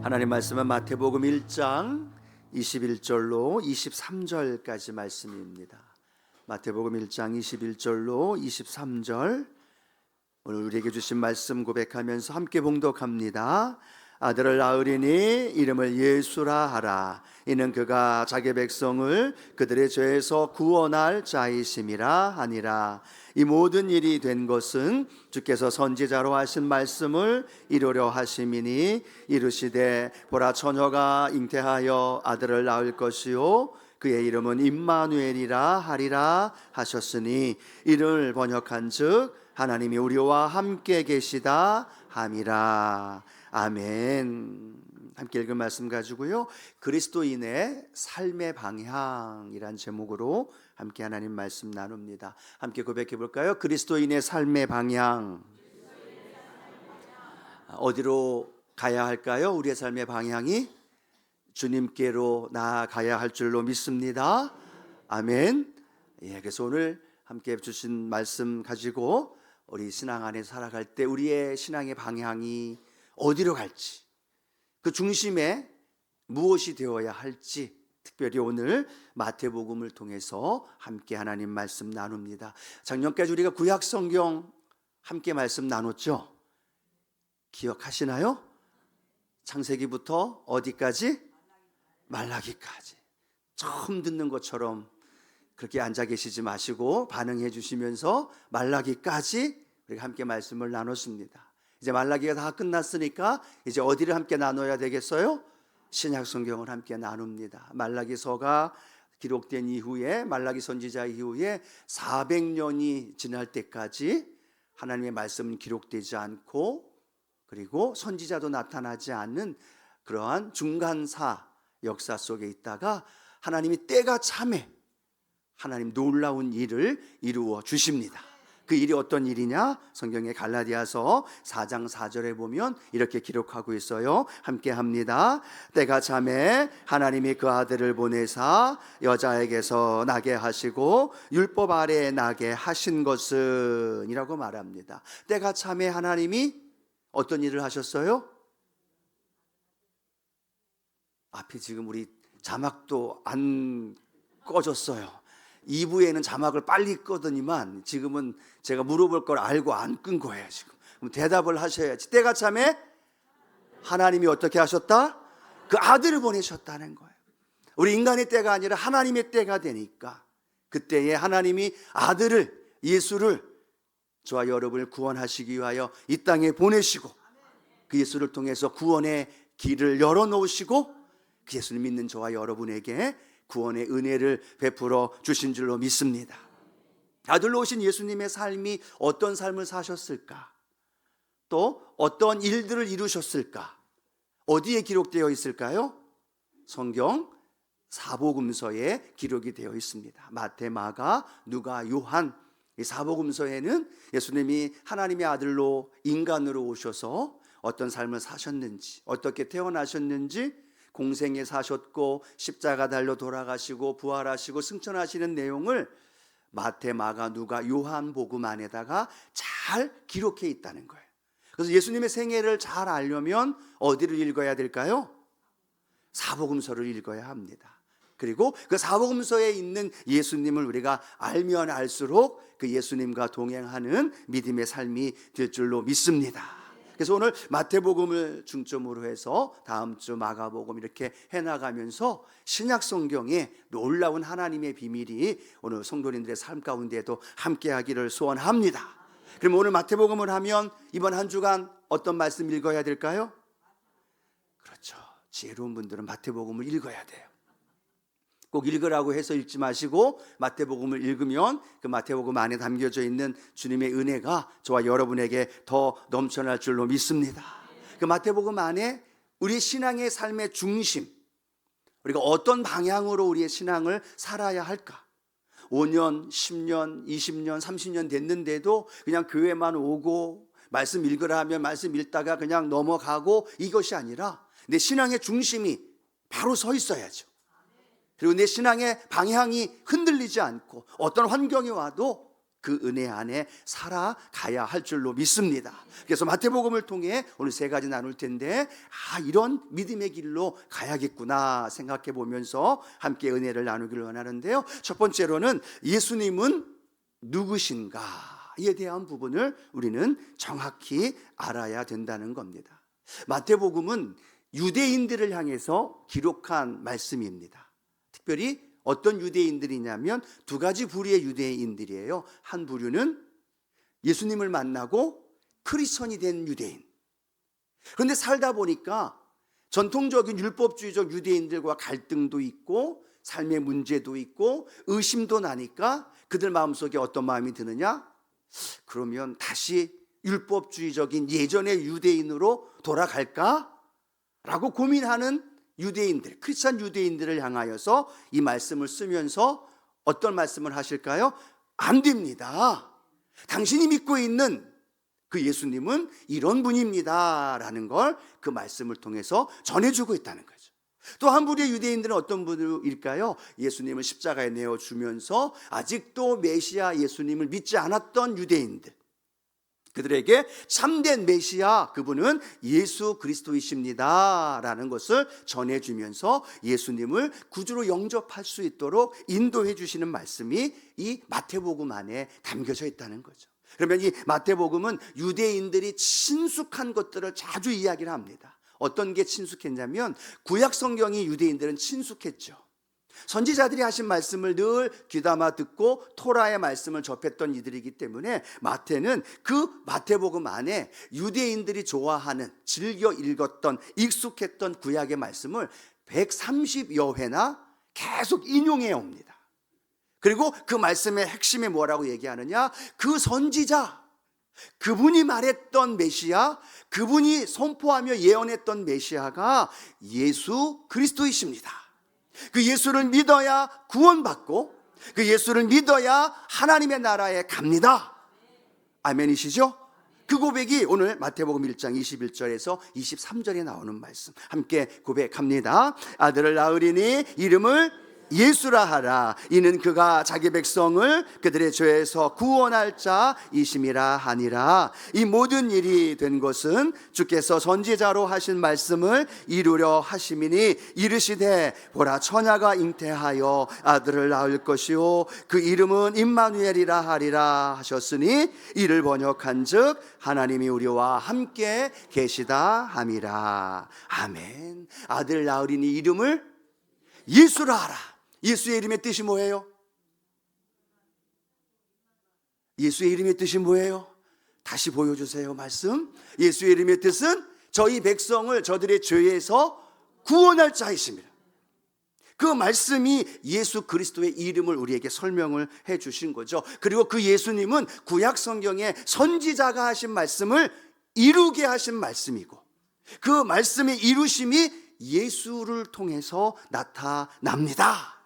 하나님 말씀은 마태복음 1장 21절로 23절까지 말씀입니다. 마태복음 1장 21절로 23절, 오늘 우리에게 주신 말씀 고백하면서 함께 봉독합니다. 아들을 낳으리니 이름을 예수라 하라. 이는 그가 자기 백성을 그들의 죄에서 구원할 자이심이라 하니라. 이 모든 일이 된 것은 주께서 선지자로 하신 말씀을 이루려 하심이니, 이르시되 보라, 처녀가 잉태하여 아들을 낳을 것이요 그의 이름은 임마누엘이라 하리라 하셨으니, 이를 번역한즉 하나님이 우리와 함께 계시다 함이라. 아멘. 함께 읽은 말씀 가지고요, 그리스도인의 삶의 방향이란 제목으로 함께 하나님 말씀 나눕니다. 함께 고백해 볼까요? 그리스도인의 삶의 방향. 어디로 가야 할까요? 우리의 삶의 방향이 주님께로 나아가야 할 줄로 믿습니다. 아멘. 그래서 오늘 함께 주신 말씀 가지고 우리 신앙 안에 살아갈 때 우리의 신앙의 방향이 어디로 갈지, 그 중심에 무엇이 되어야 할지, 특별히 오늘 마태복음을 통해서 함께 하나님 말씀 나눕니다. 작년까지 우리가 구약 성경 함께 말씀 나눴죠? 기억하시나요? 창세기부터 어디까지? 말라기까지. 처음 듣는 것처럼 그렇게 앉아 계시지 마시고 반응해 주시면서 말라기까지 우리가 함께 말씀을 나눴습니다. 이제 말라기가 다 끝났으니까 이제 어디를 함께 나눠야 되겠어요? 신약 성경을 함께 나눕니다. 말라기서가 기록된 이후에, 말라기 선지자 이후에 400년이 지날 때까지 하나님의 말씀은 기록되지 않고, 그리고 선지자도 나타나지 않는 그러한 중간사 역사 속에 있다가 하나님이 때가 참에 하나님 놀라운 일을 이루어 주십니다. 그 일이 어떤 일이냐? 성경의 갈라디아서 4장 4절에 보면 이렇게 기록하고 있어요. 함께 합니다. 때가 참에 하나님이 그 아들을 보내사 여자에게서 나게 하시고 율법 아래에 나게 하신 것은, 이라고 말합니다. 때가 참에 하나님이 어떤 일을 하셨어요? 앞에 지금 우리 자막도 안 꺼졌어요. 2부에는 자막을 빨리 끄더니만 지금은 제가 물어볼 걸 알고 안 끈 거예요. 지금 그럼 대답을 하셔야지. 때가 참에 하나님이 어떻게 하셨다? 그 아들을 보내셨다는 거예요. 우리 인간의 때가 아니라 하나님의 때가 되니까, 그때에 하나님이 아들을, 예수를, 저와 여러분을 구원하시기 위하여 이 땅에 보내시고, 그 예수를 통해서 구원의 길을 열어놓으시고, 그 예수를 믿는 저와 여러분에게 구원의 은혜를 베풀어 주신 줄로 믿습니다. 아들로 오신 예수님의 삶이 어떤 삶을 사셨을까? 또 어떤 일들을 이루셨을까? 어디에 기록되어 있을까요? 성경 사복음서에 기록이 되어 있습니다. 마태, 마가, 누가, 요한. 이 사복음서에는 예수님이 하나님의 아들로 인간으로 오셔서 어떤 삶을 사셨는지, 어떻게 태어나셨는지, 공생에 사셨고 십자가 달려 돌아가시고 부활하시고 승천하시는 내용을 마태, 마가, 누가, 요한복음 안에다가 잘 기록해 있다는 거예요. 그래서 예수님의 생애를 잘 알려면 어디를 읽어야 될까요? 사복음서를 읽어야 합니다. 그리고 그 사복음서에 있는 예수님을 우리가 알면 알수록 그 예수님과 동행하는 믿음의 삶이 될 줄로 믿습니다. 그래서 오늘 마태복음을 중점으로 해서 다음 주 마가복음 이렇게 해나가면서 신약 성경의 놀라운 하나님의 비밀이 오늘 성도님들의 삶 가운데에도 함께하기를 소원합니다. 그럼 오늘 마태복음을 하면 이번 한 주간 어떤 말씀 읽어야 될까요? 그렇죠. 지혜로운 분들은 마태복음을 읽어야 돼요. 꼭 읽으라고 해서 읽지 마시고 마태복음을 읽으면 그 마태복음 안에 담겨져 있는 주님의 은혜가 저와 여러분에게 더 넘쳐날 줄로 믿습니다. 그 마태복음 안에 우리 신앙의 삶의 중심, 우리가 어떤 방향으로 우리의 신앙을 살아야 할까? 5년, 10년, 20년, 30년 됐는데도 그냥 교회만 오고 말씀 읽으라 하면 말씀 읽다가 그냥 넘어가고, 이것이 아니라 내 신앙의 중심이 바로 서 있어야죠. 그리고 내 신앙의 방향이 흔들리지 않고 어떤 환경이 와도 그 은혜 안에 살아가야 할 줄로 믿습니다. 그래서 마태복음을 통해 오늘 세 가지 나눌 텐데 이런 믿음의 길로 가야겠구나 생각해 보면서 함께 은혜를 나누기를 원하는데요. 첫 번째로는 예수님은 누구신가에 대한 부분을 우리는 정확히 알아야 된다는 겁니다. 마태복음은 유대인들을 향해서 기록한 말씀입니다. 특별히 어떤 유대인들이냐면 두 가지 부류의 유대인들이에요. 한 부류는 예수님을 만나고 크리스천이 된 유대인. 그런데 살다 보니까 전통적인 율법주의적 유대인들과 갈등도 있고 삶의 문제도 있고 의심도 나니까 그들 마음속에 어떤 마음이 드느냐? 그러면 다시 율법주의적인 예전의 유대인으로 돌아갈까? 라고 고민하는 유대인들, 크리스찬 유대인들을 향하여서 이 말씀을 쓰면서 어떤 말씀을 하실까요? 안 됩니다. 당신이 믿고 있는 그 예수님은 이런 분입니다 라는 걸 그 말씀을 통해서 전해주고 있다는 거죠. 또 한 부류의 유대인들은 어떤 분일까요? 예수님을 십자가에 내어주면서 아직도 메시아 예수님을 믿지 않았던 유대인들, 그들에게 참된 메시아, 그분은 예수 그리스도이십니다 라는 것을 전해주면서 예수님을 구주로 영접할 수 있도록 인도해 주시는 말씀이 이 마태복음 안에 담겨져 있다는 거죠. 그러면 이 마태복음은 유대인들이 친숙한 것들을 자주 이야기를 합니다. 어떤 게 친숙했냐면 구약 성경이 유대인들은 친숙했죠. 선지자들이 하신 말씀을 늘 귀담아 듣고 토라의 말씀을 접했던 이들이기 때문에 마태는 그 마태복음 안에 유대인들이 좋아하는, 즐겨 읽었던, 익숙했던 구약의 말씀을 130여 회나 계속 인용해 옵니다. 그리고 그 말씀의 핵심이 뭐라고 얘기하느냐? 그 선지자, 그분이 말했던 메시아, 그분이 선포하며 예언했던 메시아가 예수 그리스도이십니다. 그 예수를 믿어야 구원받고 그 예수를 믿어야 하나님의 나라에 갑니다. 아멘이시죠? 그 고백이 오늘 마태복음 1장 21절에서 23절에 나오는 말씀, 함께 고백합니다. 아들을 낳으리니 이름을 예수라 하라. 이는 그가 자기 백성을 그들의 죄에서 구원할 자이심이라 하니라. 이 모든 일이 된 것은 주께서 선지자로 하신 말씀을 이루려 하심이니 이르시되 보라 처녀가 잉태하여 아들을 낳을 것이요 그 이름은 임마누엘이라 하리라 하셨으니 이를 번역한즉 하나님이 우리와 함께 계시다 함이라. 아멘. 아들을 낳으리니 이름을 예수라 하라. 예수의 이름의 뜻이 뭐예요? 예수의 이름의 뜻이 뭐예요? 다시 보여주세요. 말씀. 예수의 이름의 뜻은 저희 백성을 저들의 죄에서 구원할 자이십니다. 그 말씀이 예수 그리스도의 이름을 우리에게 설명을 해 주신 거죠. 그리고 그 예수님은 구약 성경에 선지자가 하신 말씀을 이루게 하신 말씀이고 그 말씀의 이루심이 예수를 통해서 나타납니다.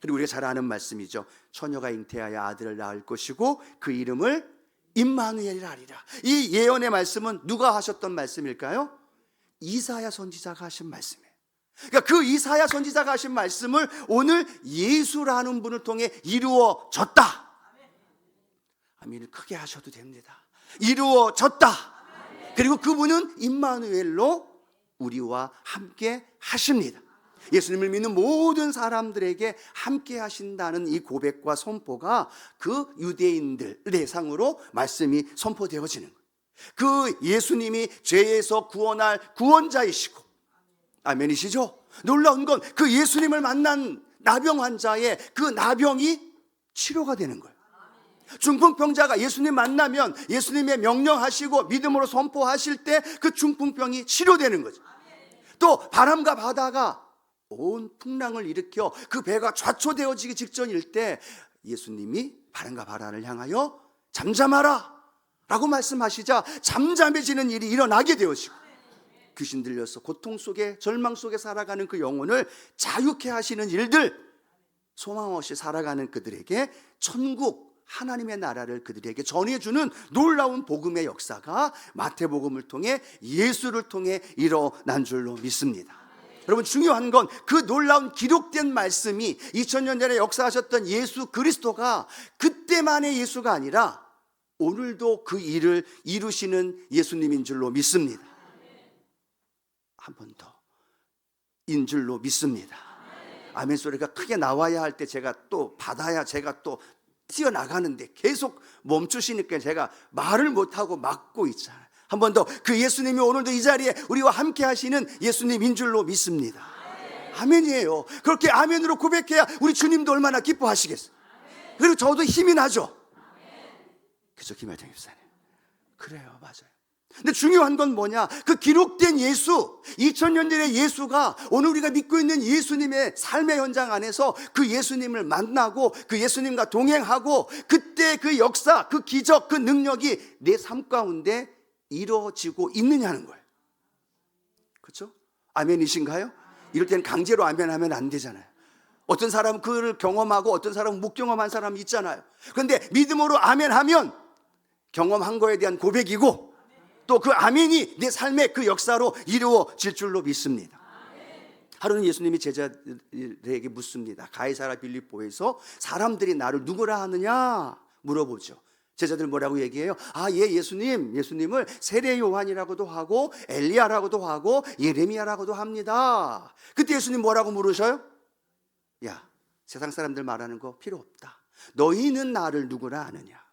그리고 우리가 잘 아는 말씀이죠. 처녀가 잉태하여 아들을 낳을 것이고 그 이름을 임마누엘이라 하리라. 이 예언의 말씀은 누가 하셨던 말씀일까요? 이사야 선지자가 하신 말씀이에요. 그러니까 그 이사야 선지자가 하신 말씀을 오늘 예수라는 분을 통해 이루어졌다. 아멘을 크게 하셔도 됩니다. 이루어졌다. 그리고 그분은 임마누엘로 우리와 함께 하십니다. 예수님을 믿는 모든 사람들에게 함께 하신다는 이 고백과 선포가 그 유대인들 대상으로 말씀이 선포되어지는 거예요. 그 예수님이 죄에서 구원할 구원자이시고, 아멘이시죠? 놀라운 건 그 예수님을 만난 나병 환자의 그 나병이 치료가 되는 거예요. 중풍병자가 예수님 만나면 예수님의 명령하시고 믿음으로 선포하실 때 그 중풍병이 치료되는 거죠. 또 바람과 바다가 온 풍랑을 일으켜 그 배가 좌초되어지기 직전일 때 예수님이 바람과 바다를 향하여 잠잠하라 라고 말씀하시자 잠잠해지는 일이 일어나게 되어지고 귀신 들려서 고통 속에 절망 속에 살아가는 그 영혼을 자유케 하시는 일들, 소망 없이 살아가는 그들에게 천국 하나님의 나라를 그들에게 전해주는 놀라운 복음의 역사가 마태복음을 통해 예수를 통해 일어난 줄로 믿습니다. 여러분, 중요한 건 그 놀라운 기록된 말씀이 2000년 전에 역사하셨던 예수 그리스도가 그때만의 예수가 아니라 오늘도 그 일을 이루시는 예수님인 줄로 믿습니다. 한 번 더, 인 줄로 믿습니다. 아멘 소리가 크게 나와야 할 때 제가 또 받아야 제가 또 튀어나가는데 계속 멈추시니까 제가 말을 못하고 막고 있잖아요. 한 번 더, 그 예수님이 오늘도 이 자리에 우리와 함께 하시는 예수님인 줄로 믿습니다. 아멘이에요. 그렇게 아멘으로 고백해야 우리 주님도 얼마나 기뻐하시겠어요. 그리고 저도 힘이 나죠. 그죠, 김혜정 집사님? 그래요, 맞아요. 근데 중요한 건 뭐냐? 그 기록된 예수, 2000년 전의 예수가 오늘 우리가 믿고 있는 예수님의 삶의 현장 안에서 그 예수님을 만나고 그 예수님과 동행하고 그때 그 역사, 그 기적, 그 능력이 내 삶 가운데 이루어지고 있느냐는 거예요. 그렇죠? 아멘이신가요? 이럴 때는 강제로 아멘하면 안 되잖아요. 어떤 사람은 그를 경험하고 어떤 사람은 못 경험한 사람이 있잖아요. 그런데 믿음으로 아멘하면 경험한 거에 대한 고백이고 또 그 아멘이 내 삶의 그 역사로 이루어질 줄로 믿습니다. 하루는 예수님이 제자들에게 묻습니다. 가이사랴 빌립보에서 사람들이 나를 누구라 하느냐 물어보죠. 제자들 뭐라고 얘기해요? 예수님을 세례 요한이라고도 하고 엘리야라고도 하고 예레미야라고도 합니다. 그때 예수님 뭐라고 물으셔요? 야, 세상 사람들 말하는 거 필요 없다. 너희는 나를 누구라 아느냐?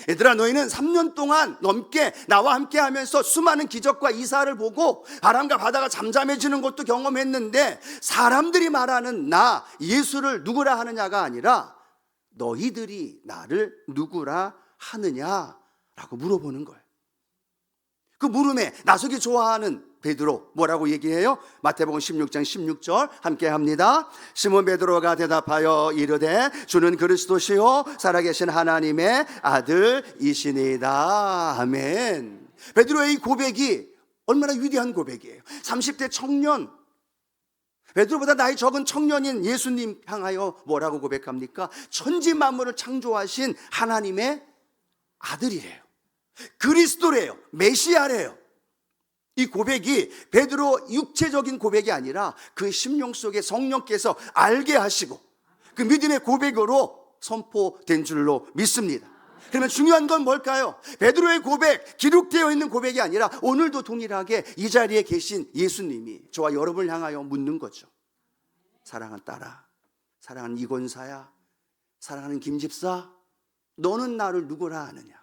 얘들아, 너희는 3년 동안 넘게 나와 함께 하면서 수많은 기적과 이사를 보고 바람과 바다가 잠잠해지는 것도 경험했는데 사람들이 말하는 나 예수를 누구라 하느냐가 아니라 너희들이 나를 누구라 하느냐라고 물어보는 거예요. 그 물음에 나서기 좋아하는 베드로 뭐라고 얘기해요? 마태복음 16장 16절 함께 합니다. 시몬 베드로가 대답하여 이르되 주는 그리스도시요 살아계신 하나님의 아들이시니이다. 아멘. 베드로의 이 고백이 얼마나 위대한 고백이에요. 30대 청년, 베드로보다 나이 적은 청년인 예수님 향하여 뭐라고 고백합니까? 천지 만물을 창조하신 하나님의 아들이래요. 그리스도래요. 메시아래요. 이 고백이 베드로 육체적인 고백이 아니라 그 심령 속에 성령께서 알게 하시고 그 믿음의 고백으로 선포된 줄로 믿습니다. 그러면 중요한 건 뭘까요? 베드로의 고백, 기록되어 있는 고백이 아니라 오늘도 동일하게 이 자리에 계신 예수님이 저와 여러분을 향하여 묻는 거죠. 사랑하는 딸아, 사랑하는 이권사야, 사랑하는 김집사, 너는 나를 누구라 하느냐?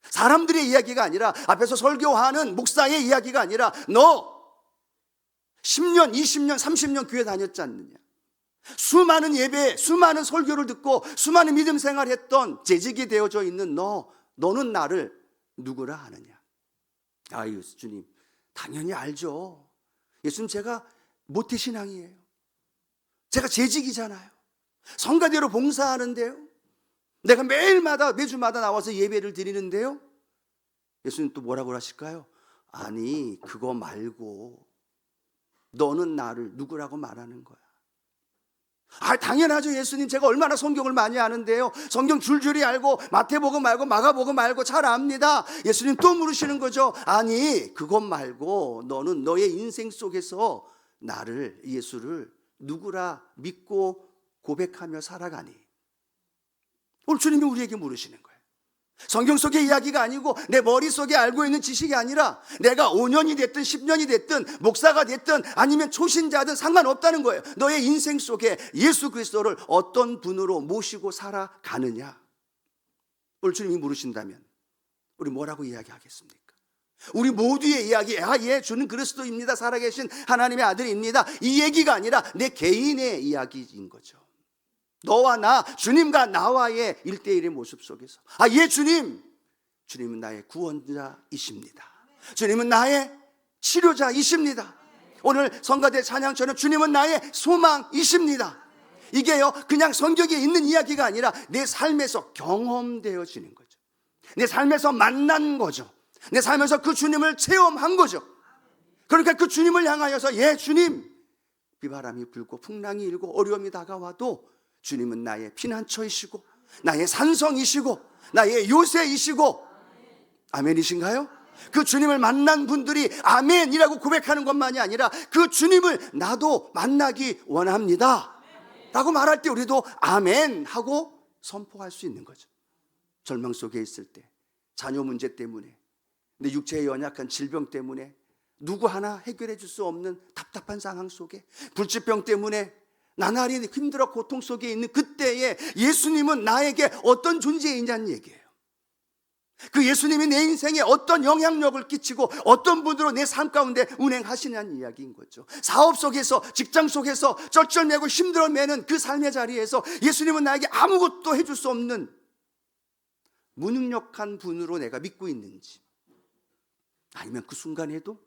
사람들의 이야기가 아니라 앞에서 설교하는 목사의 이야기가 아니라 너 10년, 20년, 30년 교회 다녔지 않느냐? 수많은 예배, 수많은 설교를 듣고 수많은 믿음 생활했던 재직이 되어져 있는 너는 나를 누구라 하느냐? 아유, 주님, 당연히 알죠. 예수님, 제가 모태신앙이에요. 제가 재직이잖아요. 성가대로 봉사하는데요. 내가 매주마다 나와서 예배를 드리는데요. 예수님 또 뭐라고 하실까요? 아니, 그거 말고 너는 나를 누구라고 말하는 거야. 당연하죠. 예수님, 제가 얼마나 성경을 많이 아는데요. 성경 줄줄이 알고 마태복음 알고 마가복음 알고 잘 압니다. 예수님 또 물으시는 거죠. 아니, 그것 말고 너는 너의 인생 속에서 나를, 예수를 누구라 믿고 고백하며 살아가니? 오늘 주님이 우리에게 물으시는 거예요. 성경 속의 이야기가 아니고 내 머릿속에 알고 있는 지식이 아니라 내가 5년이 됐든 10년이 됐든 목사가 됐든 아니면 초신자든 상관없다는 거예요. 너의 인생 속에 예수 그리스도를 어떤 분으로 모시고 살아가느냐? 오늘 주님이 물으신다면 우리 뭐라고 이야기하겠습니까? 우리 모두의 이야기, 주는 그리스도입니다. 살아계신 하나님의 아들입니다. 이 얘기가 아니라 내 개인의 이야기인 거죠. 너와 나, 주님과 나와의 1대1의 모습 속에서 주님은 나의 구원자이십니다. 주님은 나의 치료자이십니다. 오늘 성가대 찬양처럼 주님은 나의 소망이십니다. 이게요, 그냥 성경에 있는 이야기가 아니라 내 삶에서 경험되어지는 거죠. 내 삶에서 만난 거죠. 내 삶에서 그 주님을 체험한 거죠. 그러니까 그 주님을 향하여서 주님, 비바람이 불고 풍랑이 일고 어려움이 다가와도 주님은 나의 피난처이시고 나의 산성이시고 나의 요새이시고, 아멘이신가요? 그 주님을 만난 분들이 아멘이라고 고백하는 것만이 아니라 그 주님을 나도 만나기 원합니다 라고 말할 때 우리도 아멘 하고 선포할 수 있는 거죠. 절망 속에 있을 때, 자녀 문제 때문에, 내 육체의 연약한 질병 때문에, 누구 하나 해결해 줄 수 없는 답답한 상황 속에, 불치병 때문에 나날이 힘들어 고통 속에 있는 그때에 예수님은 나에게 어떤 존재이냐는 얘기예요. 그 예수님이 내 인생에 어떤 영향력을 끼치고 어떤 분으로 내 삶 가운데 운행하시냐는 이야기인 거죠. 사업 속에서, 직장 속에서 쩔쩔매고 힘들어매는 그 삶의 자리에서 예수님은 나에게 아무것도 해줄 수 없는 무능력한 분으로 내가 믿고 있는지, 아니면 그 순간에도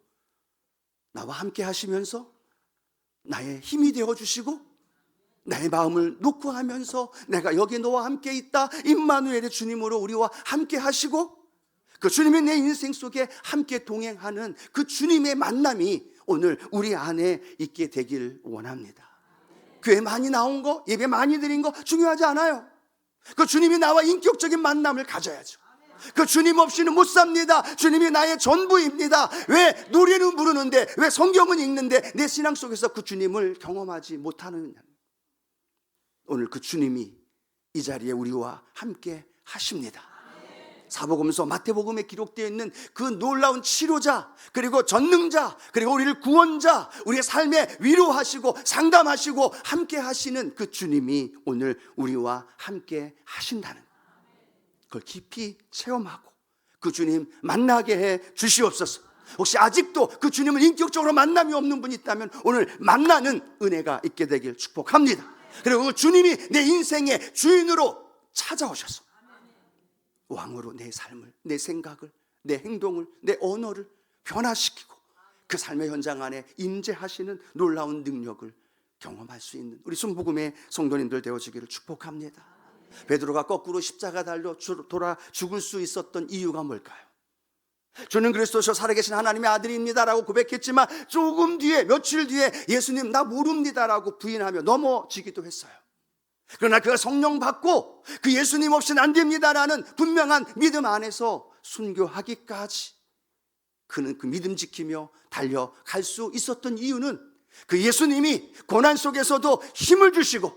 나와 함께 하시면서 나의 힘이 되어주시고 나의 마음을 놓고 하면서 내가 여기 너와 함께 있다, 임마누엘의 주님으로 우리와 함께 하시고 그 주님이 내 인생 속에 함께 동행하는 그 주님의 만남이 오늘 우리 안에 있게 되길 원합니다. 교회 많이 나온 거, 예배 많이 드린 거 중요하지 않아요. 그 주님이 나와 인격적인 만남을 가져야죠. 그 주님 없이는 못 삽니다. 주님이 나의 전부입니다. 왜 노래는 부르는데, 왜 성경은 읽는데 내 신앙 속에서 그 주님을 경험하지 못하느냐. 오늘 그 주님이 이 자리에 우리와 함께 하십니다. 사복음서 마태복음에 기록되어 있는 그 놀라운 치료자, 그리고 전능자, 그리고 우리를 구원자, 우리의 삶에 위로하시고 상담하시고 함께 하시는 그 주님이 오늘 우리와 함께 하신다는 그걸 깊이 체험하고 그 주님 만나게 해 주시옵소서. 혹시 아직도 그 주님을 인격적으로 만남이 없는 분이 있다면 오늘 만나는 은혜가 있게 되길 축복합니다. 그리고 주님이 내 인생의 주인으로 찾아오셔서 왕으로 내 삶을, 내 생각을, 내 행동을, 내 언어를 변화시키고 그 삶의 현장 안에 임재하시는 놀라운 능력을 경험할 수 있는 우리 순복음의 성도님들 되어지기를 축복합니다. 베드로가 거꾸로 십자가 달려 돌아 죽을 수 있었던 이유가 뭘까요? 주는 그리스도시요 살아계신 하나님의 아들입니다라고 고백했지만 조금 뒤에, 며칠 뒤에 예수님 나 모릅니다라고 부인하며 넘어지기도 했어요. 그러나 그가 성령 받고 그 예수님 없이는 안 됩니다라는 분명한 믿음 안에서 순교하기까지 그는 그 믿음 지키며 달려갈 수 있었던 이유는 그 예수님이 고난 속에서도 힘을 주시고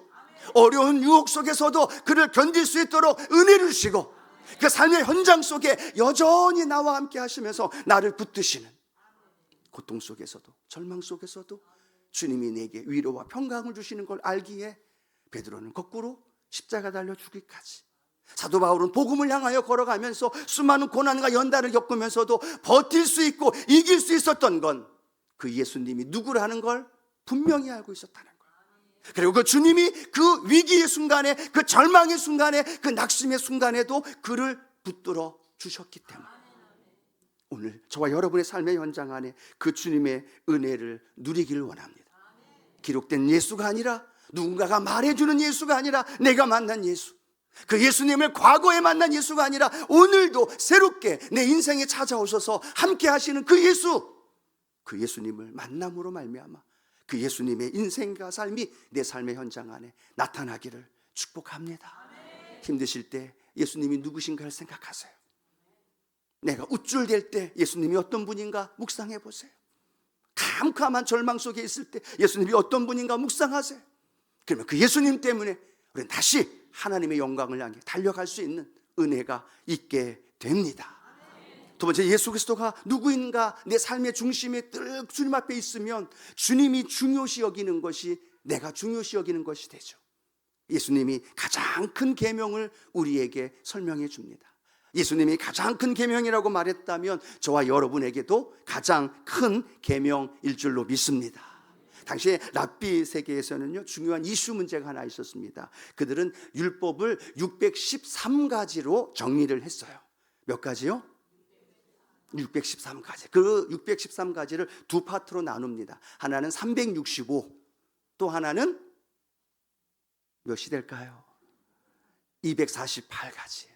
어려운 유혹 속에서도 그를 견딜 수 있도록 은혜를 주시고 그 삶의 현장 속에 여전히 나와 함께 하시면서 나를 붙드시는, 고통 속에서도 절망 속에서도 주님이 내게 위로와 평강을 주시는 걸 알기에 베드로는 거꾸로 십자가 달려 죽기까지, 사도 바울은 복음을 향하여 걸어가면서 수많은 고난과 연단을 겪으면서도 버틸 수 있고 이길 수 있었던 건 그 예수님이 누구라는 걸 분명히 알고 있었다는 거예요. 그리고 그 주님이 그 위기의 순간에, 그 절망의 순간에, 그 낙심의 순간에도 그를 붙들어 주셨기 때문에 오늘 저와 여러분의 삶의 현장 안에 그 주님의 은혜를 누리기를 원합니다. 기록된 예수가 아니라, 누군가가 말해주는 예수가 아니라, 내가 만난 예수, 그 예수님을 과거에 만난 예수가 아니라 오늘도 새롭게 내 인생에 찾아오셔서 함께 하시는 그 예수, 그 예수님을 만남으로 말미암아 그 예수님의 인생과 삶이 내 삶의 현장 안에 나타나기를 축복합니다. 힘드실 때 예수님이 누구신가를 생각하세요. 내가 우쭐댈 때 예수님이 어떤 분인가 묵상해 보세요. 캄캄한 절망 속에 있을 때 예수님이 어떤 분인가 묵상하세요. 그러면 그 예수님 때문에 우리는 다시 하나님의 영광을 향해 달려갈 수 있는 은혜가 있게 됩니다. 두 번째, 예수 그리스도가 누구인가 내 삶의 중심에 늘 주님 앞에 있으면 주님이 중요시 여기는 것이 내가 중요시 여기는 것이 되죠. 예수님이 가장 큰 계명을 우리에게 설명해 줍니다. 예수님이 가장 큰 계명이라고 말했다면 저와 여러분에게도 가장 큰 계명일 줄로 믿습니다. 당시에 랍비 세계에서는요, 중요한 이슈 문제가 하나 있었습니다. 그들은 율법을 613가지로 정리를 했어요. 몇 가지요? 613가지. 그 613가지를 두 파트로 나눕니다. 하나는 365, 또 하나는 몇이 될까요? 248가지.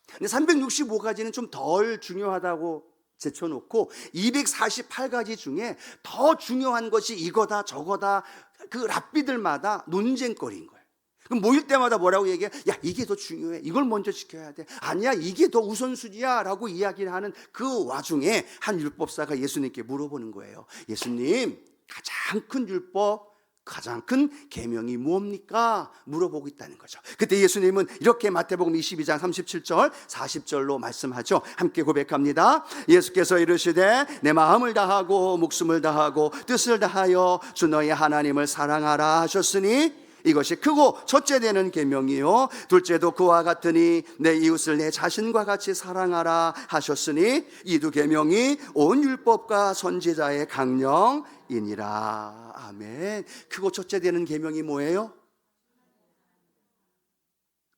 근데 365가지는 좀 덜 중요하다고 제쳐놓고 248가지 중에 더 중요한 것이 이거다 저거다, 그 랍비들마다 논쟁거리인 거예요. 그럼 모일 때마다 뭐라고 얘기해? 야, 이게 더 중요해. 이걸 먼저 지켜야 돼. 아니야, 이게 더 우선순위야 라고 이야기를 하는 그 와중에 한 율법사가 예수님께 물어보는 거예요. 예수님, 가장 큰 율법, 가장 큰 계명이 무엇입니까? 물어보고 있다는 거죠. 그때 예수님은 이렇게 마태복음 22장 37절 40절로 말씀하죠. 함께 고백합니다. 예수께서 이르시되 내 마음을 다하고 목숨을 다하고 뜻을 다하여 주 너희 하나님을 사랑하라 하셨으니 이것이 크고 첫째 되는 계명이요 둘째도 그와 같으니 내 이웃을 내 자신과 같이 사랑하라 하셨으니 이 두 계명이 온 율법과 선지자의 강령이니라. 아멘. 크고 첫째 되는 계명이 뭐예요?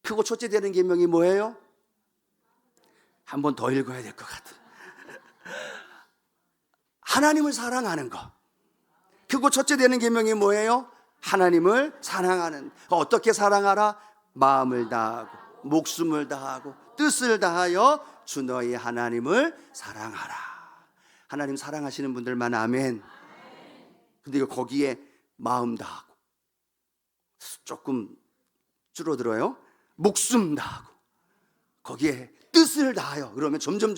크고 첫째 되는 계명이 뭐예요? 한 번 더 읽어야 될 것 같아요. 하나님을 사랑하는 것. 크고 첫째 되는 계명이 뭐예요? 하나님을 사랑하는. 어떻게 사랑하라? 마음을 다하고 목숨을 다하고 뜻을 다하여 주 너희 하나님을 사랑하라. 하나님 사랑하시는 분들만 아멘. 근데 이거 거기에 마음 다하고 조금 줄어들어요. 목숨 다하고 거기에 뜻을 다하여 그러면 점점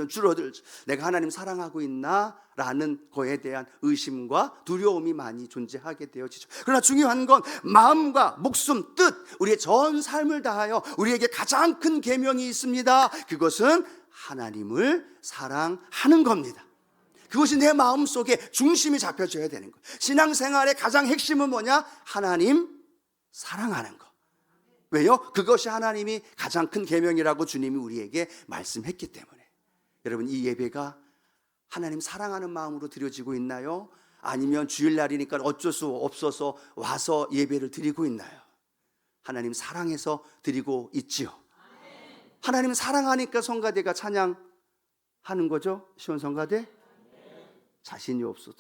줄어들죠. 내가 하나님 사랑하고 있나? 라는 거에 대한 의심과 두려움이 많이 존재하게 되어지죠. 그러나 중요한 건 마음과 목숨, 뜻, 우리의 전 삶을 다하여 우리에게 가장 큰 계명이 있습니다. 그것은 하나님을 사랑하는 겁니다. 그것이 내 마음속에 중심이 잡혀져야 되는 거예요. 신앙생활의 가장 핵심은 뭐냐? 하나님 사랑하는 거. 왜요? 그것이 하나님이 가장 큰 계명이라고 주님이 우리에게 말씀했기 때문에. 여러분, 이 예배가 하나님 사랑하는 마음으로 드려지고 있나요? 아니면 주일날이니까 어쩔 수 없어서 와서 예배를 드리고 있나요? 하나님 사랑해서 드리고 있지요. 하나님 사랑하니까 성가대가 찬양하는 거죠. 시원 성가대? 자신이 없어도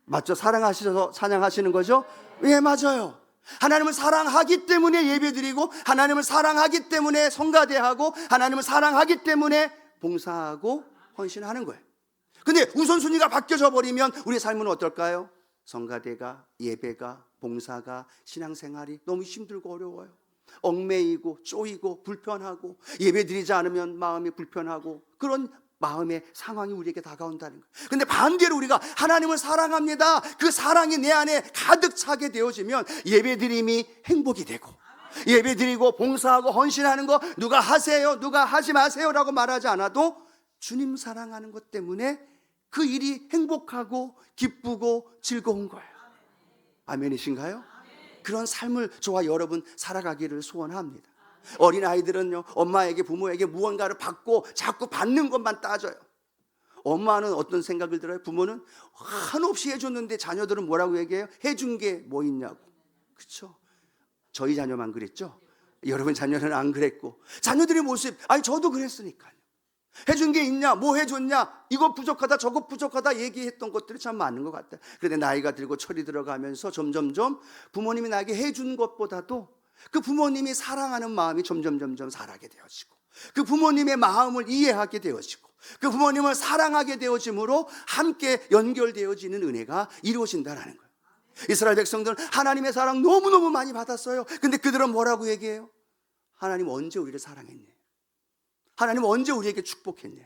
맞죠? 사랑하셔서 찬양하시는 거죠? 예, 맞아요. 하나님을 사랑하기 때문에 예배드리고 하나님을 사랑하기 때문에 성가대하고 하나님을 사랑하기 때문에 봉사하고 헌신하는 거예요. 근데 우선순위가 바뀌어져 버리면 우리의 삶은 어떨까요? 성가대가, 예배가, 봉사가, 신앙생활이 너무 힘들고 어려워요. 얽매이고 쪼이고 불편하고 예배드리지 않으면 마음이 불편하고 그런 마음의 상황이 우리에게 다가온다는 거예요. 근데 반대로 우리가 하나님을 사랑합니다. 그 사랑이 내 안에 가득 차게 되어지면 예배드림이 행복이 되고 예배드리고 봉사하고 헌신하는 거 누가 하세요, 누가 하지 마세요 라고 말하지 않아도 주님 사랑하는 것 때문에 그 일이 행복하고 기쁘고 즐거운 거예요. 아멘이신가요? 그런 삶을 저와 여러분 살아가기를 소원합니다. 어린아이들은요, 엄마에게 부모에게 무언가를 받고 자꾸 받는 것만 따져요. 엄마는 어떤 생각을 들어요? 부모는 한없이 해줬는데 자녀들은 뭐라고 얘기해요? 해준 게 뭐 있냐고. 그렇죠? 저희 자녀만 그랬죠? 여러분 자녀는 안 그랬고 자녀들의 모습, 아니 저도 그랬으니까요. 해준 게 있냐? 뭐 해줬냐? 이거 부족하다 저거 부족하다 얘기했던 것들이 참 많은 것 같아요. 그런데 나이가 들고 철이 들어가면서 점점점 부모님이 나에게 해준 것보다도 그 부모님이 사랑하는 마음이 점점 자라게 되어지고 그 부모님의 마음을 이해하게 되어지고 그 부모님을 사랑하게 되어짐으로 함께 연결되어지는 은혜가 이루어진다는 거예요. 이스라엘 백성들은 하나님의 사랑 너무너무 많이 받았어요. 근데 그들은 뭐라고 얘기해요? 하나님 언제 우리를 사랑했냐? 하나님 언제 우리에게 축복했냐?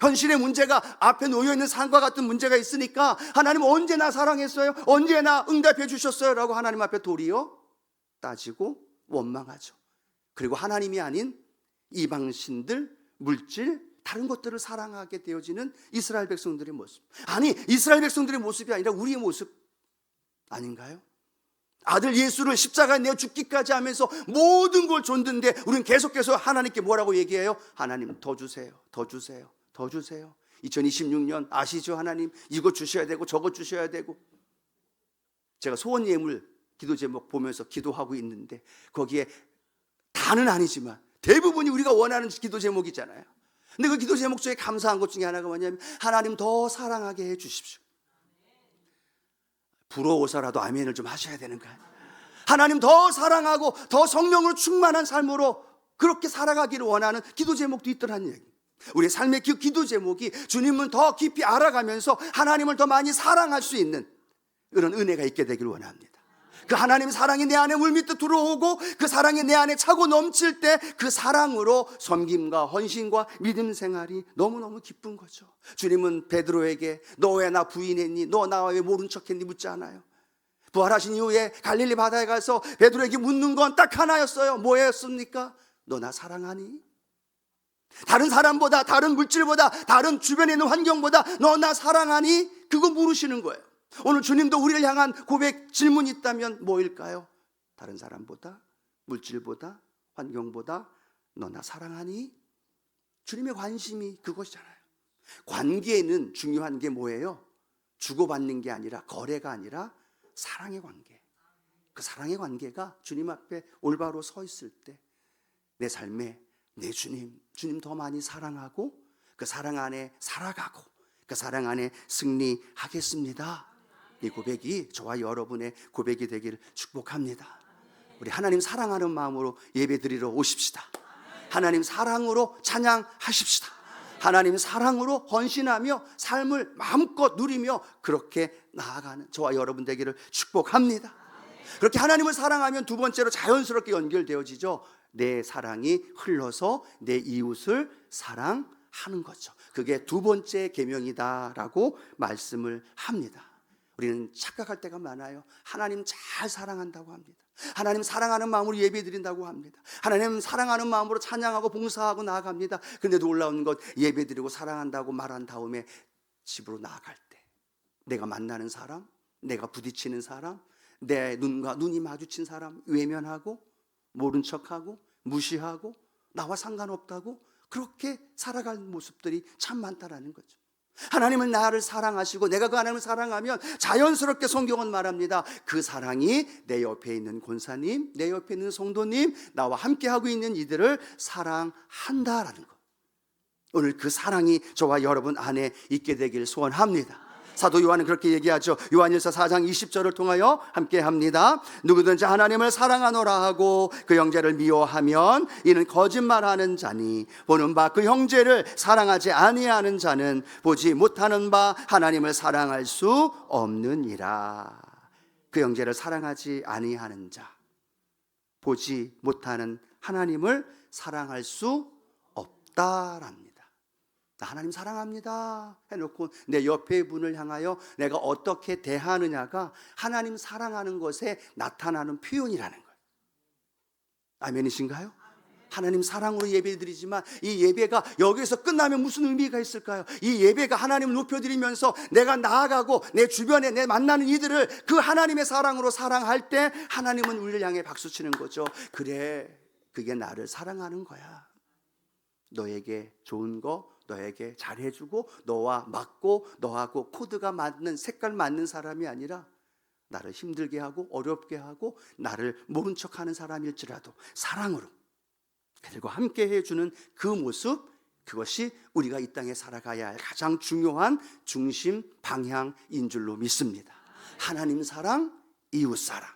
현실의 문제가 앞에 놓여있는 산과 같은 문제가 있으니까 하나님 언제 나 사랑했어요? 언제 나 응답해 주셨어요? 라고 하나님 앞에 도리어 따지고 원망하죠. 그리고 하나님이 아닌 이방신들, 물질, 다른 것들을 사랑하게 되어지는 이스라엘 백성들의 모습. 아니, 이스라엘 백성들의 모습이 아니라 우리의 모습 아닌가요? 아들 예수를 십자가에 내어 죽기까지 하면서 모든 걸 줬는데 우리는 계속해서 하나님께 뭐라고 얘기해요? 하나님 더 주세요, 더 주세요, 더 주세요. 2026년 아시죠? 하나님 이거 주셔야 되고 저거 주셔야 되고. 제가 소원 예물 기도 제목 보면서 기도하고 있는데 거기에 다는 아니지만 대부분이 우리가 원하는 기도 제목이잖아요. 근데 그 기도 제목 중에 감사한 것 중에 하나가 뭐냐면 하나님 더 사랑하게 해 주십시오. 부러워서라도 아멘을 좀 하셔야 되는 거예요. 하나님 더 사랑하고 더 성령으로 충만한 삶으로 그렇게 살아가기를 원하는 기도 제목도 있더란 얘기. 우리의 삶의 기도 제목이 주님을 더 깊이 알아가면서 하나님을 더 많이 사랑할 수 있는 그런 은혜가 있게 되기를 원합니다. 그 하나님의 사랑이 내 안에 물밑에 들어오고 그 사랑이 내 안에 차고 넘칠 때 그 사랑으로 섬김과 헌신과 믿음 생활이 너무너무 기쁜 거죠. 주님은 베드로에게 너 왜 나 부인했니? 너 나와 왜 모른 척했니? 묻지 않아요. 부활하신 이후에 갈릴리 바다에 가서 베드로에게 묻는 건 딱 하나였어요. 뭐였습니까? 너 나 사랑하니? 다른 사람보다, 다른 물질보다, 다른 주변에 있는 환경보다 너 나 사랑하니? 그거 물으시는 거예요. 오늘 주님도 우리를 향한 고백 질문이 있다면 뭐일까요? 다른 사람보다, 물질보다, 환경보다 너 나 사랑하니? 주님의 관심이 그것이잖아요. 관계에는 중요한 게 뭐예요? 주고받는 게 아니라, 거래가 아니라 사랑의 관계. 그 사랑의 관계가 주님 앞에 올바로 서 있을 때 내 삶에 내 주님 더 많이 사랑하고 그 사랑 안에 살아가고 그 사랑 안에 승리하겠습니다. 이 고백이 저와 여러분의 고백이 되기를 축복합니다. 우리 하나님 사랑하는 마음으로 예배드리러 오십시다. 하나님 사랑으로 찬양하십시다. 하나님 사랑으로 헌신하며 삶을 마음껏 누리며 그렇게 나아가는 저와 여러분 되기를 축복합니다. 그렇게 하나님을 사랑하면 두 번째로 자연스럽게 연결되어지죠. 내 사랑이 흘러서 내 이웃을 사랑하는 거죠. 그게 두 번째 계명이다라고 말씀을 합니다. 우리는 착각할 때가 많아요. 하나님 잘 사랑한다고 합니다. 하나님 사랑하는 마음으로 예배드린다고 합니다. 하나님 사랑하는 마음으로 찬양하고 봉사하고 나아갑니다. 그런데 놀라운 것, 예배드리고 사랑한다고 말한 다음에 집으로 나아갈 때 내가 만나는 사람, 내가 부딪히는 사람, 내 눈과 눈이 마주친 사람 외면하고 모른 척하고 무시하고 나와 상관없다고 그렇게 살아갈 모습들이 참 많다라는 거죠. 하나님은 나를 사랑하시고 내가 그 하나님을 사랑하면 자연스럽게 성경은 말합니다. 그 사랑이 내 옆에 있는 권사님, 내 옆에 있는 성도님, 나와 함께하고 있는 이들을 사랑한다라는 것. 오늘 그 사랑이 저와 여러분 안에 있게 되길 소원합니다. 사도 요한은 그렇게 얘기하죠. 요한일서 4장 20절을 통하여 함께 합니다. 누구든지 하나님을 사랑하노라 하고 그 형제를 미워하면 이는 거짓말하는 자니 보는 바 그 형제를 사랑하지 아니하는 자는 보지 못하는 바 하나님을 사랑할 수 없느니라. 그 형제를 사랑하지 아니하는 자, 보지 못하는 하나님을 사랑할 수 없다랍니다. 하나님 사랑합니다 해놓고 내 옆의 분을 향하여 내가 어떻게 대하느냐가 하나님 사랑하는 것에 나타나는 표현이라는 거예요. 아멘이신가요? 하나님 사랑으로 예배드리지만 이 예배가 여기서 끝나면 무슨 의미가 있을까요? 이 예배가 하나님을 높여드리면서 내가 나아가고 내 주변에 내 만나는 이들을 그 하나님의 사랑으로 사랑할 때 하나님은 우리를 향해 박수치는 거죠. 그래, 그게 나를 사랑하는 거야. 너에게 좋은 거, 너에게 잘해주고 너와 맞고 너하고 코드가 맞는, 색깔 맞는 사람이 아니라 나를 힘들게 하고 어렵게 하고 나를 모른 척하는 사람일지라도 사랑으로 그들과 함께 해주는 그 모습, 그것이 우리가 이 땅에 살아가야 할 가장 중요한 중심 방향인 줄로 믿습니다. 하나님 사랑, 이웃 사랑.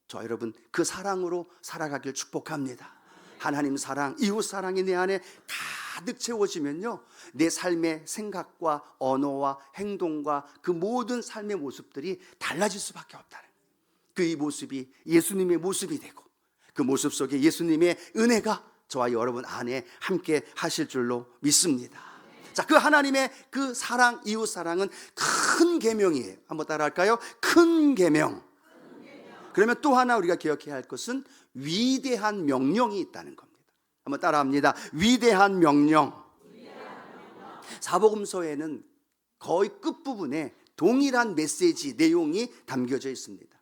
저 여러분 그 사랑으로 살아가길 축복합니다. 하나님 사랑, 이웃 사랑이 내 안에 가득 채워지면요, 내 삶의 생각과 언어와 행동과 그 모든 삶의 모습들이 달라질 수밖에 없다는, 그 이 모습이 예수님의 모습이 되고 그 모습 속에 예수님의 은혜가 저와 여러분 안에 함께 하실 줄로 믿습니다. 자, 그 하나님의 그 사랑, 이웃 사랑은 큰 계명이에요. 한번 따라할까요? 큰 계명. 그러면 또 하나 우리가 기억해야 할 것은 위대한 명령이 있다는 겁니다. 한번 따라합니다. 위대한 명령. 사복음서에는 거의 끝부분에 동일한 메시지 내용이 담겨져 있습니다.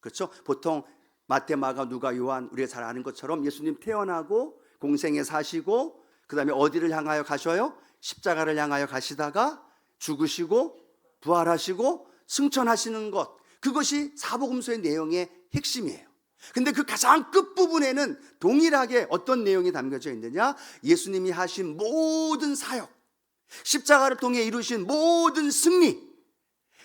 그렇죠? 보통 마태, 마가, 누가, 요한, 우리가 잘 아는 것처럼 예수님 태어나고 공생에 사시고 그 다음에 어디를 향하여 가셔요? 십자가를 향하여 가시다가 죽으시고 부활하시고 승천하시는 것, 그것이 사복음서의 내용의 핵심이에요. 근데 그 가장 끝부분에는 동일하게 어떤 내용이 담겨져 있느냐? 예수님이 하신 모든 사역, 십자가를 통해 이루신 모든 승리,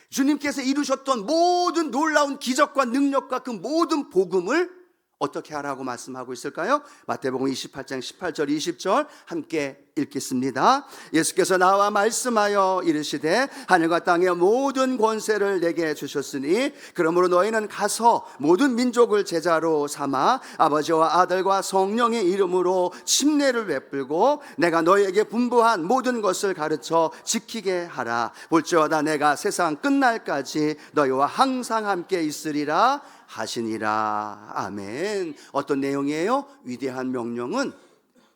주님께서 이루셨던 모든 놀라운 기적과 능력과 그 모든 복음을 어떻게 하라고 말씀하고 있을까요? 마태복음 28장 18절 20절 함께 읽겠습니다. 예수께서 나와 말씀하여 이르시되 하늘과 땅의 모든 권세를 내게 주셨으니 그러므로 너희는 가서 모든 민족을 제자로 삼아 아버지와 아들과 성령의 이름으로 침례를 베풀고 내가 너희에게 분부한 모든 것을 가르쳐 지키게 하라. 볼지어다 내가 세상 끝날까지 너희와 항상 함께 있으리라 하시니라. 아멘. 어떤 내용이에요? 위대한 명령은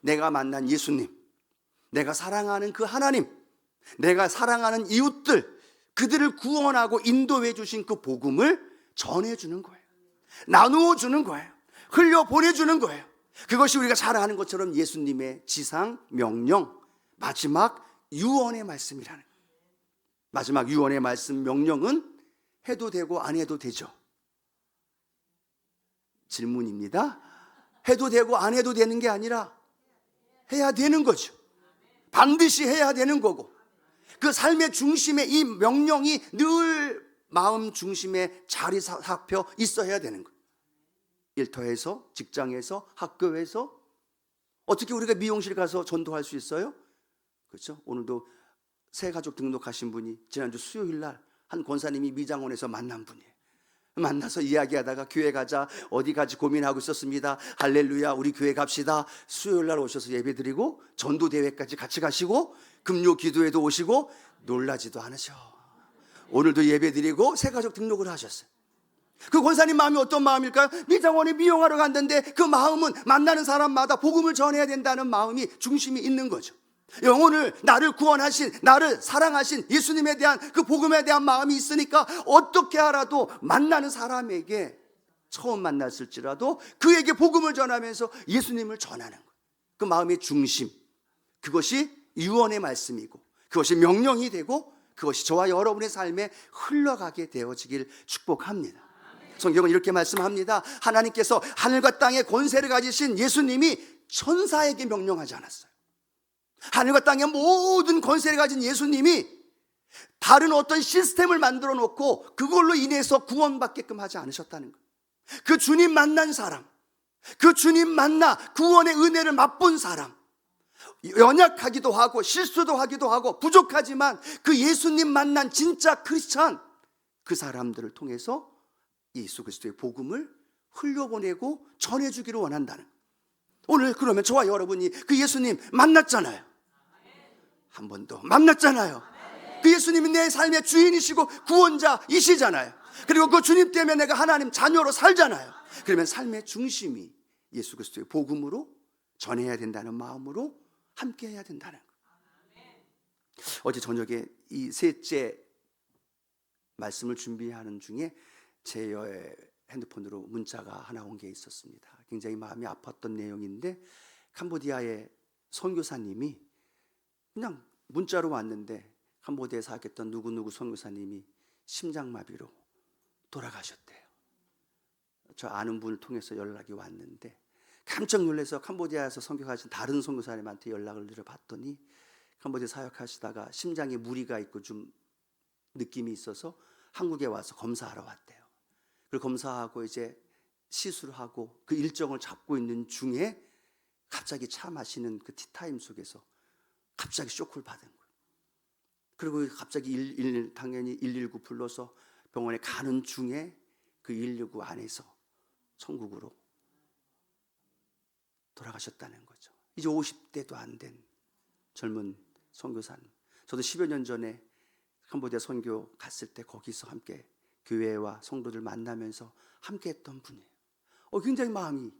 내가 만난 예수님, 내가 사랑하는 그 하나님, 내가 사랑하는 이웃들, 그들을 구원하고 인도해 주신 그 복음을 전해주는 거예요. 나누어 주는 거예요. 흘려 보내주는 거예요. 그것이 우리가 잘 아는 것처럼 예수님의 지상 명령, 마지막 유언의 말씀이라는 거예요. 마지막 유언의 말씀 명령은 해도 되고 안 해도 되죠? 질문입니다. 해도 되고 안 해도 되는 게 아니라 해야 되는 거죠. 반드시 해야 되는 거고, 그 삶의 중심에 이 명령이 늘 마음 중심에 자리 잡혀 있어야 되는 거예요. 일터에서, 직장에서, 학교에서. 어떻게 우리가 미용실 가서 전도할 수 있어요? 그렇죠? 오늘도 새 가족 등록하신 분이 지난주 수요일 날 한 권사님이 미장원에서 만난 분이에요. 만나서 이야기하다가 교회 가자, 어디 가지 고민하고 있었습니다. 할렐루야, 우리 교회 갑시다. 수요일 날 오셔서 예배드리고 전도대회까지 같이 가시고 금요 기도회도 오시고 놀라지도 않으셔. 오늘도 예배드리고 새가족 등록을 하셨어요. 그 권사님 마음이 어떤 마음일까요? 미장원에 미용하러 갔는데 그 마음은 만나는 사람마다 복음을 전해야 된다는 마음이 중심이 있는 거죠. 영혼을, 나를 구원하신, 나를 사랑하신 예수님에 대한 그 복음에 대한 마음이 있으니까 어떻게 하라도 만나는 사람에게 처음 만났을지라도 그에게 복음을 전하면서 예수님을 전하는 거예요. 그 마음의 중심, 그것이 유언의 말씀이고 그것이 명령이 되고 그것이 저와 여러분의 삶에 흘러가게 되어지길 축복합니다. 성경은 이렇게 말씀합니다. 하나님께서 하늘과 땅의 권세를 가지신 예수님이 천사에게 명령하지 않았어요. 하늘과 땅의 모든 권세를 가진 예수님이 다른 어떤 시스템을 만들어 놓고 그걸로 인해서 구원받게끔 하지 않으셨다는 거예요. 그 주님 만난 사람, 그 주님 만나 구원의 은혜를 맛본 사람, 연약하기도 하고 실수도 하기도 하고 부족하지만 그 예수님 만난 진짜 크리스찬, 그 사람들을 통해서 예수 그리스도의 복음을 흘려보내고 전해주기를 원한다는 거예요. 오늘 그러면 저와 여러분이 그 예수님 만났잖아요. 한 번도 만났잖아요. 그 예수님이 내 삶의 주인이시고 구원자이시잖아요. 그리고 그 주님 때문에 내가 하나님 자녀로 살잖아요. 그러면 삶의 중심이 예수 그리스도의 복음으로 전해야 된다는 마음으로 함께 해야 된다는 거예요. 어제 저녁에 이 셋째 말씀을 준비하는 중에 제 핸드폰으로 문자가 하나 온 게 있었습니다. 굉장히 마음이 아팠던 내용인데 캄보디아의 선교사님이 그냥 문자로 왔는데 캄보디아에 사역했던 누구누구 선교사님이 심장마비로 돌아가셨대요. 저 아는 분을 통해서 연락이 왔는데 깜짝 놀라서 캄보디아에서 선교하신 다른 선교사님한테 연락을 드려봤더니 캄보디아 사역하시다가 심장에 무리가 있고 좀 느낌이 있어서 한국에 와서 검사하러 왔대요. 그리고 검사하고 이제 시술하고 그 일정을 잡고 있는 중에 갑자기 차 마시는 그 티타임 속에서 갑자기 쇼크를 받은 거예요. 그리고 갑자기 당연히 119 불러서 병원에 가는 중에 그 119 안에서 천국으로 돌아가셨다는 거죠. 이제 50대도 안 된 젊은 선교사님. 저도 10여 년 전에 캄보디아 선교 갔을 때 거기서 함께 교회와 성도들 만나면서 함께 했던 분이에요. 굉장히 마음이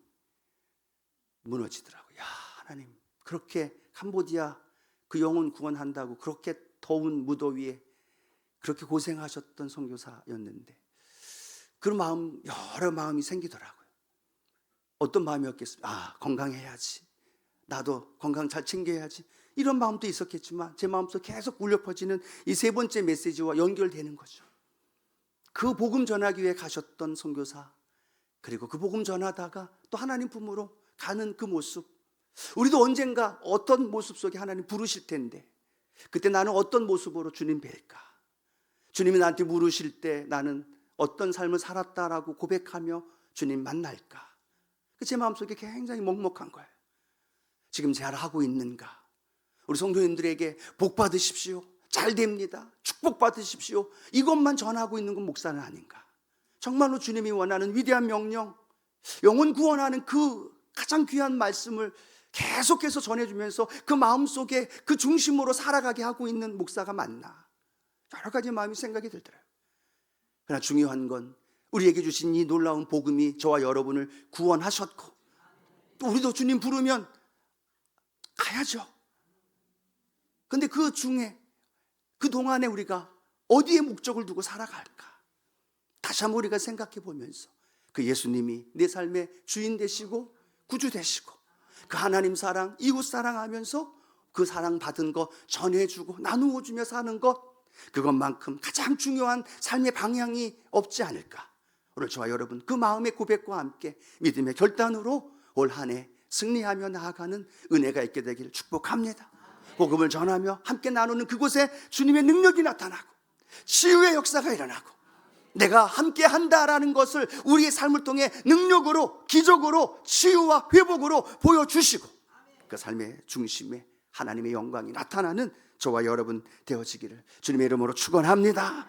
무너지더라고요. 야, 하나님, 그렇게 캄보디아 그 영혼 구원한다고 그렇게 더운 무더위에 그렇게 고생하셨던 선교사였는데 그런 마음, 여러 마음이 생기더라고요. 어떤 마음이었겠습니까? 건강해야지, 나도 건강 잘 챙겨야지, 이런 마음도 있었겠지만 제 마음속에 계속 울려 퍼지는 이 세 번째 메시지와 연결되는 거죠. 그 복음 전하기 위해 가셨던 선교사, 그리고 그 복음 전하다가 또 하나님 품으로 가는 그 모습, 우리도 언젠가 어떤 모습 속에 하나님 부르실 텐데 그때 나는 어떤 모습으로 주님 뵐까? 주님이 나한테 물으실 때 나는 어떤 삶을 살았다라고 고백하며 주님 만날까? 제 마음속에 굉장히 먹먹한 거예요. 지금 잘 하고 있는가? 우리 성도님들에게 복 받으십시오, 잘 됩니다, 축복 받으십시오, 이것만 전하고 있는 건 목사는 아닌가? 정말로 주님이 원하는 위대한 명령, 영혼 구원하는 그 가장 귀한 말씀을 계속해서 전해주면서 그 마음속에 그 중심으로 살아가게 하고 있는 목사가 맞나? 여러 가지 마음이 생각이 들더라고요. 그러나 중요한 건 우리에게 주신 이 놀라운 복음이 저와 여러분을 구원하셨고, 또 우리도 주님 부르면 가야죠. 근데 그 중에, 그 동안에 우리가 어디에 목적을 두고 살아갈까? 다시 한번 우리가 생각해 보면서 그 예수님이 내 삶의 주인 되시고 구주 되시고 그 하나님 사랑, 이웃 사랑하면서 그 사랑 받은 거 전해주고 나누어 주며 사는 것, 그것만큼 가장 중요한 삶의 방향이 없지 않을까? 오늘 저와 여러분 그 마음의 고백과 함께 믿음의 결단으로 올 한 해 승리하며 나아가는 은혜가 있게 되기를 축복합니다. 복음을 전하며 함께 나누는 그곳에 주님의 능력이 나타나고 치유의 역사가 일어나고 내가 함께 한다라는 것을 우리의 삶을 통해 능력으로, 기적으로, 치유와 회복으로 보여주시고 그 삶의 중심에 하나님의 영광이 나타나는 저와 여러분 되어지기를 주님의 이름으로 축원합니다.